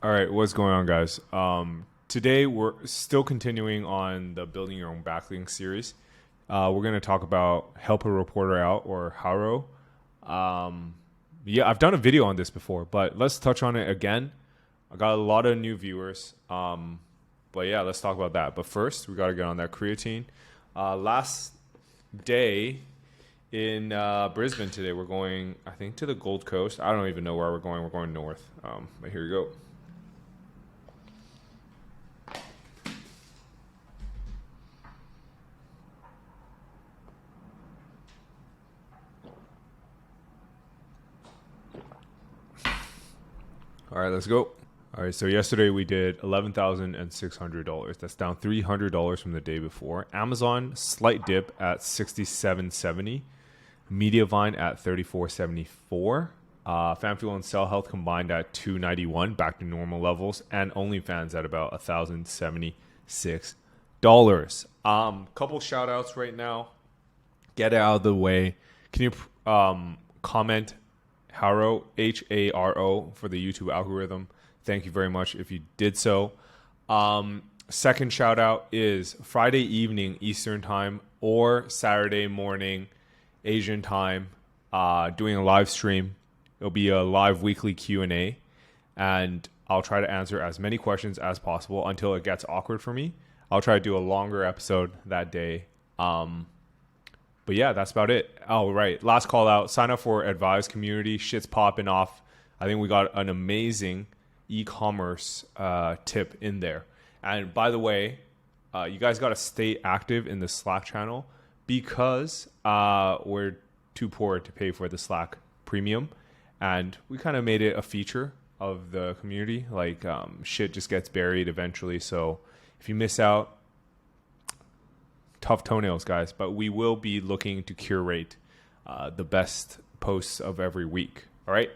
All right, what's going on, guys? Today we're still continuing on the Building Your Own Backlink series. We're going to talk about Help a Reporter Out, or HARO. Yeah, I've done a video on this before, but let's touch on it again. I got a lot of new viewers, but yeah, let's talk about that. But first, we got to get on that creatine. Last day in Brisbane today, we're going, I think, to the Gold Coast. I don't even know where we're going. We're going north. But here we go. All right, let's go. All right, so yesterday we did $11,600. That's down $300 from the day before. Amazon, slight dip at $67.70. Mediavine at $34.74. FanFuel and Cell Health combined at $291, back to normal levels, and OnlyFans at about $1,076. Couple shout outs right now. Get it out of the way. Can you comment HARO, HARO, for the YouTube algorithm? Thank you very much if you did so. Second shout out is Friday evening Eastern time or Saturday morning Asian time, doing a live stream. It'll be a live weekly Q&A, and I'll try to answer as many questions as possible until it gets awkward for me. I'll try to do a longer episode that day. But yeah, that's about it. Oh, right. Last call out. Sign up for Advise community. Shit's popping off. I think we got an amazing e-commerce tip in there. And by the way, you guys got to stay active in the Slack channel because we're too poor to pay for the Slack premium. And we kind of made it a feature of the community. Like, shit just gets buried eventually. So if you miss out, tough toenails, guys. But we will be looking to curate the best posts of every week. All right.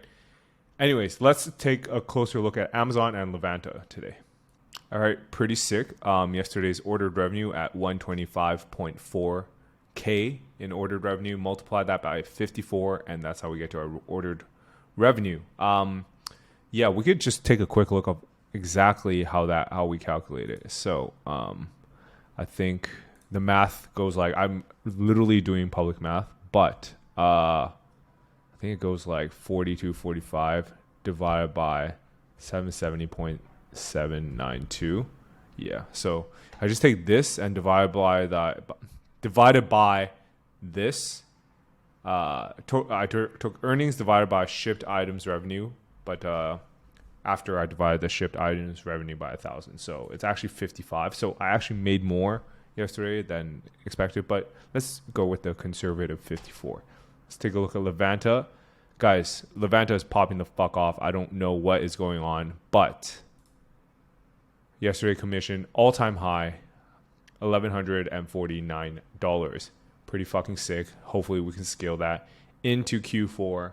Anyways, let's take a closer look at Amazon and Levanta today. All right, pretty sick. Yesterday's ordered revenue at 125.4K in ordered revenue. Multiply that by 54, and that's how we get to our ordered revenue. Yeah, we could just take a quick look of exactly how we calculate it. So I think the math goes like, I'm literally doing public math, but I think it goes like 42.45 divided by 770.792. Yeah, so I just take this and divided by this. I took earnings divided by shipped items revenue, but after I divided the shipped items revenue by 1,000, so it's actually 55. So I actually made more yesterday than expected, but let's go with the conservative 54. Let's take a look at Levanta. Guys, Levanta is popping the fuck off. I don't know what is going on, but yesterday commission all-time high, $1,149. Pretty fucking sick. Hopefully we can scale that into Q4,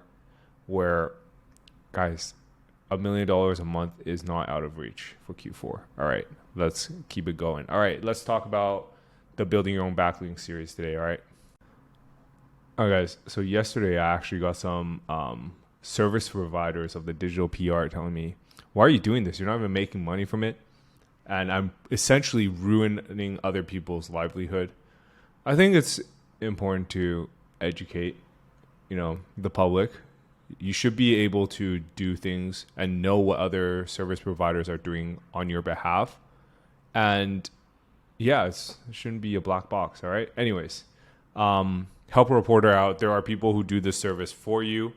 where, guys, $1 million a month is not out of reach for Q4. All right, let's keep it going. All right, let's talk about the Building Your Own Backlink series today. All right. All right, guys. So yesterday I actually got some service providers of the digital PR telling me, why are you doing this? You're not even making money from it. And I'm essentially ruining other people's livelihood. I think it's important to educate, the public. You should be able to do things and know what other service providers are doing on your behalf. And yeah, it shouldn't be a black box. All right. Anyways, help a reporter out. There are people who do this service for you.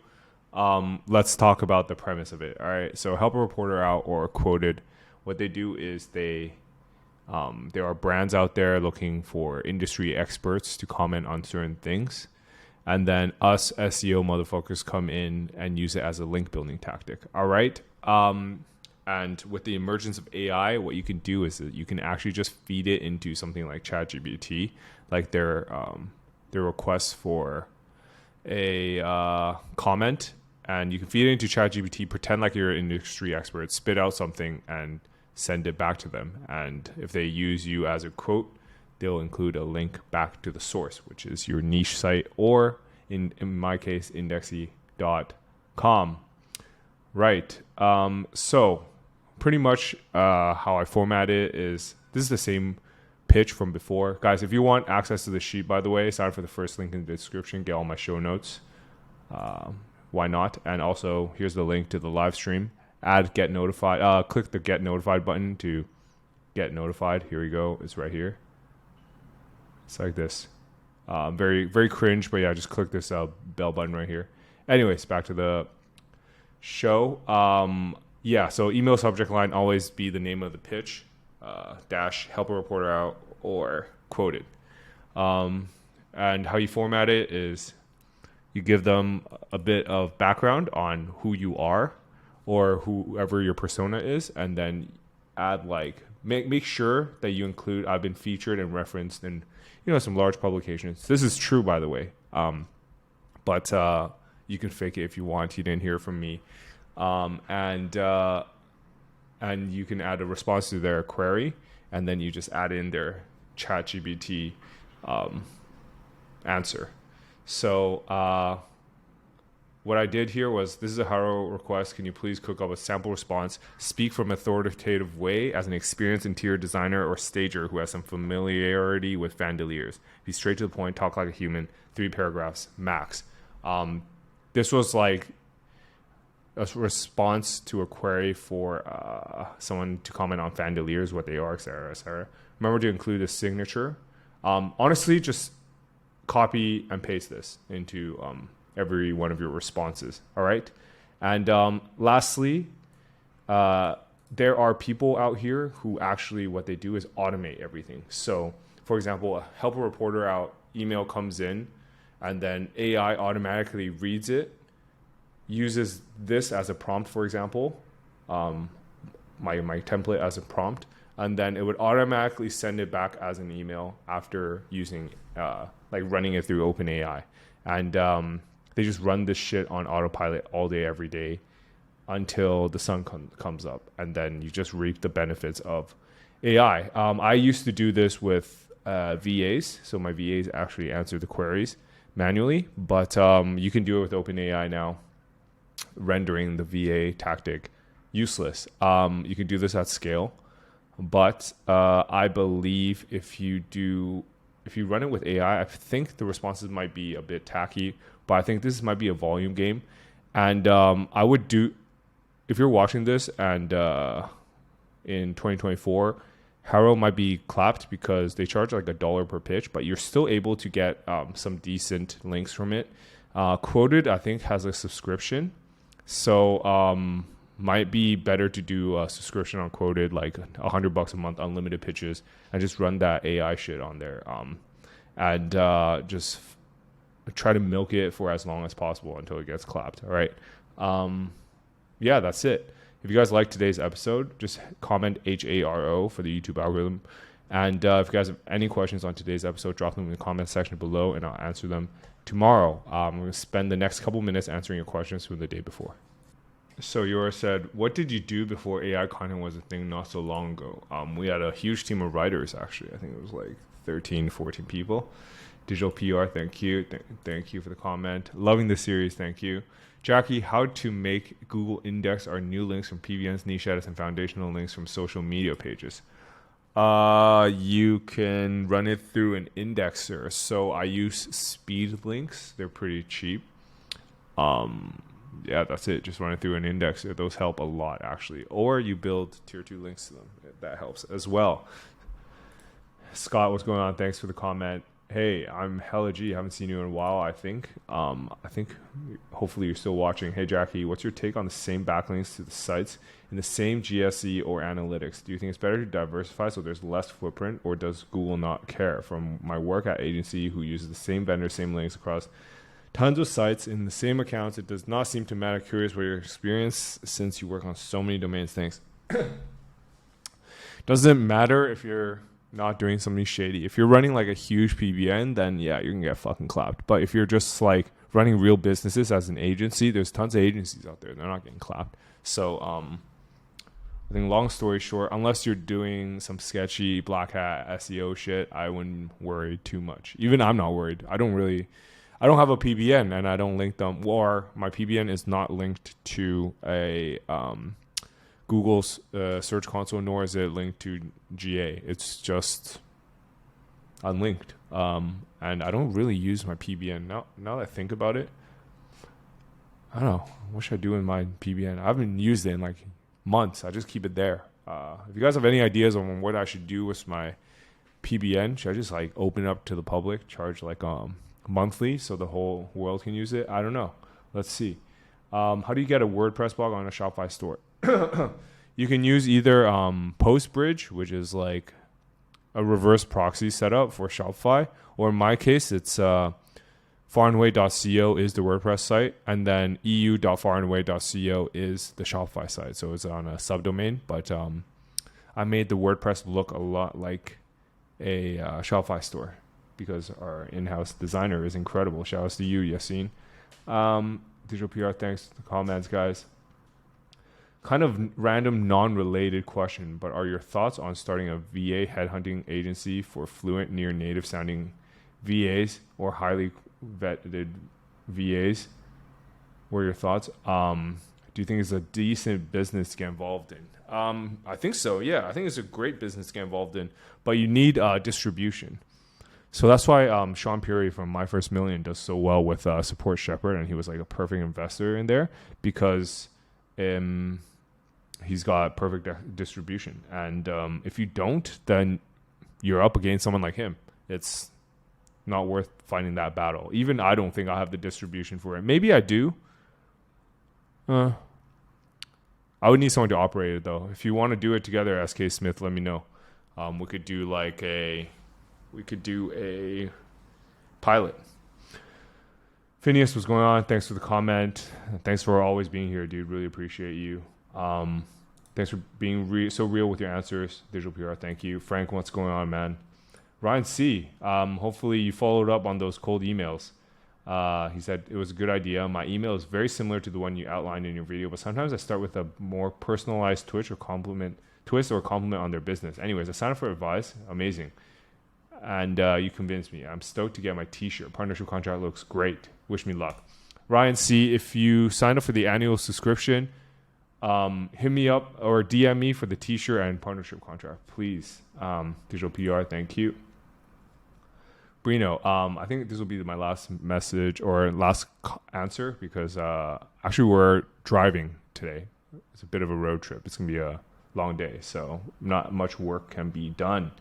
Let's talk about the premise of it. All right. So help a reporter out, or Qwoted. What they do is there are brands out there looking for industry experts to comment on certain things. And then us SEO motherfuckers come in and use it as a link building tactic. All right. And with the emergence of AI, what you can do is that you can actually just feed it into something like ChatGPT, like their request for a comment, and you can feed it into ChatGPT, pretend like you're an industry expert, spit out something, and send it back to them. And if they use you as a quote, they'll include a link back to the source, which is your niche site, or in my case, indexy.com. Right. So pretty much how I format it is this is the same pitch from before. Guys, if you want access to the sheet, by the way, sign up for the first link in the description. Get all my show notes. Why not? And also, here's the link to the live stream. Add get notified. Click the get notified button to get notified. Here we go. It's right here. It's like this. Very, very cringe, but yeah, just click this bell button right here. Anyways, back to the show. Yeah, so email subject line always be the name of the pitch, dash help a reporter out or Qwoted. And how you format it is you give them a bit of background on who you are or whoever your persona is, and then add like make sure that you include I've been featured and referenced in some large publications. This is true, by the way. But you can fake it if you want. You didn't hear from me. And you can add a response to their query, and then you just add in their ChatGPT answer. So what I did here was, this is a HARO request. Can you please cook up a sample response? Speak from authoritative way as an experienced interior designer or stager who has some familiarity with Vandaliers. Be straight to the point, talk like a human, 3 paragraphs, max. This was like a response to a query for someone to comment on Vandaliers, what they are, etc., etc. Remember to include a signature. Honestly, just copy and paste this into every one of your responses. All right. And lastly, there are people out here who actually what they do is automate everything. So, for example, help a reporter out email comes in, and then AI automatically reads it, uses this as a prompt, for example, my template as a prompt, and then it would automatically send it back as an email after using like running it through OpenAI. And they just run this shit on autopilot all day, every day until the sun comes up. And then you just reap the benefits of AI. I used to do this with VAs. So my VAs actually answer the queries manually. But you can do it with OpenAI now, rendering the VA tactic useless. You can do this at scale. But I believe if you run it with AI, I think the responses might be a bit tacky, but I think this might be a volume game. And I would do, if you're watching this and in 2024, HARO might be clapped because they charge like $1 per pitch, but you're still able to get some decent links from it. Qwoted, I think, has a subscription. So might be better to do a subscription on Qwoted, like $100 a month, unlimited pitches, and just run that AI shit on there. And just try to milk it for as long as possible until it gets clapped. All right. Yeah, that's it. If you guys like today's episode, just comment HARO for the YouTube algorithm. And if you guys have any questions on today's episode, drop them in the comment section below and I'll answer them tomorrow. I'm going to spend the next couple minutes answering your questions from the day before. So Yora said, what did you do before AI content was a thing not so long ago? We had a huge team of writers, actually. I think it was like 13, 14 people. Digital PR, thank you. Thank you for the comment. Loving the series, thank you. Jackie, how to make Google index our new links from PBNs, niche edits, and foundational links from social media pages? You can run it through an indexer. So I use speed links. They're pretty cheap. Yeah, that's it. Just run it through an indexer. Those help a lot, actually. Or you build tier 2 links to them. That helps as well. Scott, what's going on? Thanks for the comment. Hey, I'm Hella G. Haven't seen you in a while, I think. Hopefully you're still watching. Hey, Jackie, what's your take on the same backlinks to the sites in the same GSE or analytics? Do you think it's better to diversify so there's less footprint, or does Google not care? From my work at agency who uses the same vendor, same links across tons of sites in the same accounts, it does not seem to matter. Curious what your experience since you work on so many domains. Thanks. Doesn't matter if you're not doing something shady. If you're running like a huge PBN, then yeah, you can get fucking clapped. But if you're just like running real businesses as an agency, there's tons of agencies out there. They're not getting clapped. So I think long story short, unless you're doing some sketchy black hat SEO shit, I wouldn't worry too much. Even I'm not worried. I don't have a PBN and I don't link them, or my PBN is not linked to a Google's search console, nor is it linked to GA. It's just unlinked. And I don't really use my PBN. Now that I think about it, I don't know. What should I do in my PBN? I haven't used it in like months. I just keep it there. If you guys have any ideas on what I should do with my PBN, should I just like open it up to the public, charge like monthly so the whole world can use it? I don't know. Let's see. How do you get a WordPress blog on a Shopify store? You can use either PostBridge, which is like a reverse proxy setup for Shopify, or in my case, it's faranway.co is the WordPress site, and then eu.faranway.co is the Shopify site. So it's on a subdomain, but I made the WordPress look a lot like a Shopify store because our in-house designer is incredible. Shout out to you, Yassine. Digital PR, thanks for the comments, guys. Kind of random, non-related question, but are your thoughts on starting a VA headhunting agency for fluent, near-native sounding VAs or highly vetted VAs? What are your thoughts? Do you think it's a decent business to get involved in? I think so, yeah. I think it's a great business to get involved in, but you need distribution. So that's why Sean Puri from My First Million does so well with Support Shepherd, and he was like a perfect investor in there because he's got perfect distribution. And if you don't, then you're up against someone like him. It's not worth fighting that battle. Even I don't think I have the distribution for it. Maybe I do. I would need someone to operate it though. If you want to do it together, SK Smith, let me know. We could do a pilot. Phineas, what's going on? Thanks for the comment. Thanks for always being here, dude. Really appreciate you. Thanks for being so real with your answers. Digital PR, thank you. Frank, what's going on, man? Ryan C. Hopefully you followed up on those cold emails. He said it was a good idea. My email is very similar to the one you outlined in your video, but sometimes I start with a more personalized twist or compliment on their business. Anyways, I signed up for advice. Amazing. And you convinced me. I'm stoked to get my t-shirt. Partnership contract looks great. Wish me luck. Ryan C., if you sign up for the annual subscription, hit me up or DM me for the t-shirt and partnership contract, please. Digital PR, thank you. Brino, I think this will be my last message or last answer because actually we're driving today. It's a bit of a road trip. It's going to be a long day, so not much work can be done.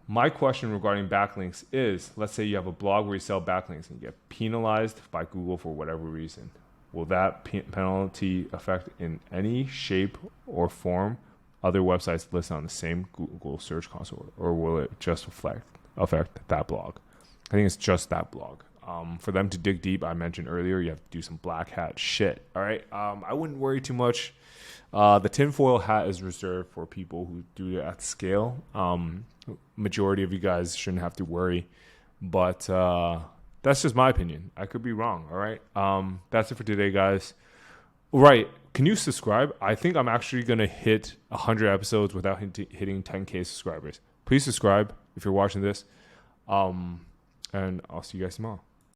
My question regarding backlinks is, let's say you have a blog where you sell backlinks and you get penalized by Google for whatever reason. Will that penalty affect in any shape or form other websites listed on the same Google Search Console, or will it just affect that blog? I think it's just that blog. For them to dig deep, I mentioned earlier, you have to do some black hat shit. All right. I wouldn't worry too much. The tinfoil hat is reserved for people who do it at scale. Majority of you guys shouldn't have to worry, but that's just my opinion. I could be wrong. All right. That's it for today, guys. Right. Can you subscribe? I think I'm actually going to hit 100 episodes without hitting 10K subscribers. Please subscribe if you're watching this. And I'll see you guys tomorrow.